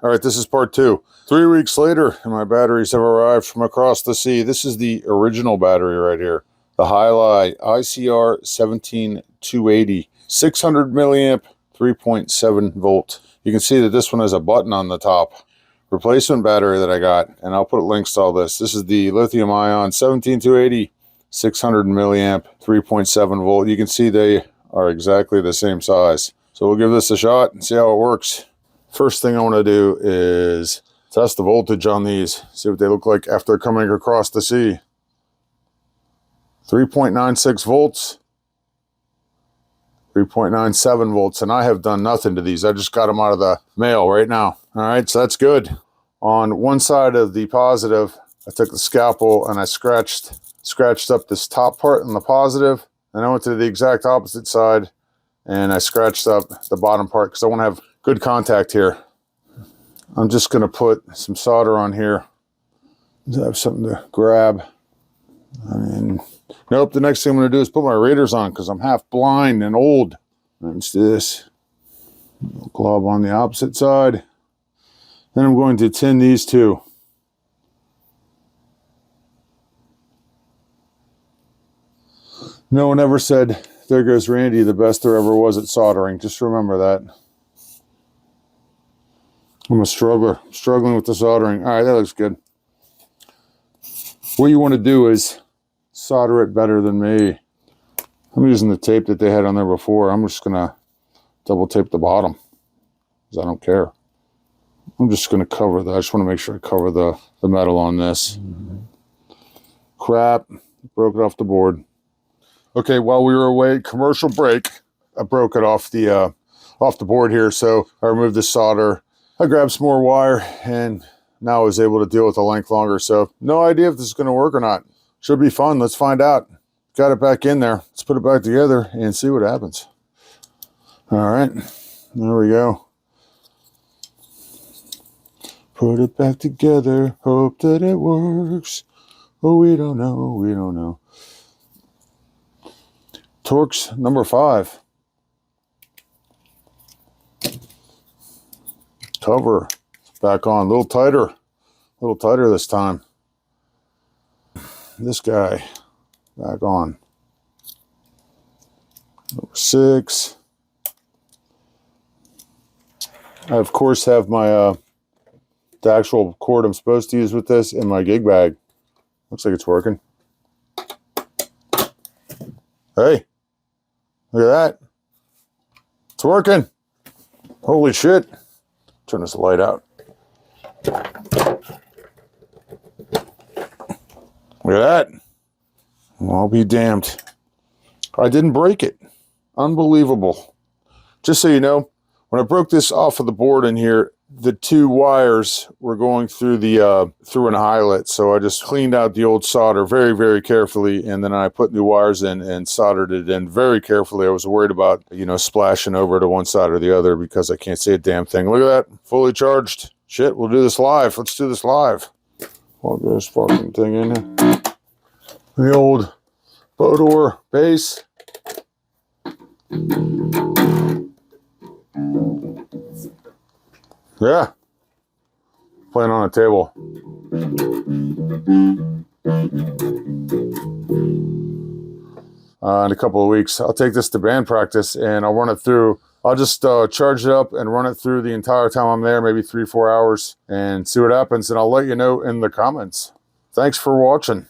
All right, this is part 2. 3 weeks later, and my batteries have arrived from across the sea. This is the original battery right here. The Highlight ICR 17280, 600 milliamp, 3.7 volt. You can see that this one has a button on the top. Replacement battery that I got, and I'll put links to all this. This is the lithium ion 17280, 600 milliamp, 3.7 volt. You can see they are exactly the same size. So we'll give this a shot and see how it works. First thing I want to do is test the voltage on these, see what they look like after coming across the sea. 3.96 volts, 3.97 volts, and I have done nothing to these. I just got them out of the mail right now. All right, so that's good. On one side of the positive, I took the scalpel and I scratched up this top part in the positive, and I went to the exact opposite side and I scratched up the bottom part because I want to have good contact here. I'm just going to put some solder on here to have something to grab. Nope, the next thing I'm going to do is put my readers on because I'm half blind and old. Let's do this. Glob on the opposite side. Then I'm going to tin these two. No one ever said, "There goes Randy, the best there ever was at soldering." Just remember that. I'm a struggler, struggling with the soldering. All right, that looks good. What you want to do is solder it better than me. I'm using the tape that they had on there before. I'm just going to double tape the bottom because I don't care. I'm just going to cover that. I just want to make sure I cover the metal on this. Crap, broke it off the board. Okay, while we were away, commercial break, I broke it off the board here. So I removed the solder. I grabbed some more wire, and now I was able to deal with the length longer. So no idea if this is going to work or not. Should be fun. Let's find out. Got it back in there. Let's put it back together and see what happens. All right, there we go. Put it back together. Hope that it works. Oh, we don't know. We don't know. Torx number 5. Cover back on, a little tighter this time. This guy back on. Number 6. I of course have my the actual cord I'm supposed to use with this in my gig bag. Looks like it's working. Hey, look at that. It's working. Holy shit. Turn this light out. Look at that. Well, I'll be damned. I didn't break it. Unbelievable. Just so you know, when I broke this off of the board in here, the 2 wires were going through the through an eyelet. So I just cleaned out the old solder very, very carefully, and then I put new wires in and soldered it in very carefully. I was worried about, you know, splashing over to one side or the other because I can't see a damn thing. Look at that, fully charged. Shit, we'll do this live. Let's do this live. Plug this fucking thing in here. The old Bodor base. Yeah, playing on a table. In a couple of weeks, I'll take this to band practice and I'll run it through. I'll just charge it up and run it through the entire time I'm there, maybe 3-4 hours, and see what happens. And I'll let you know in the comments. Thanks for watching.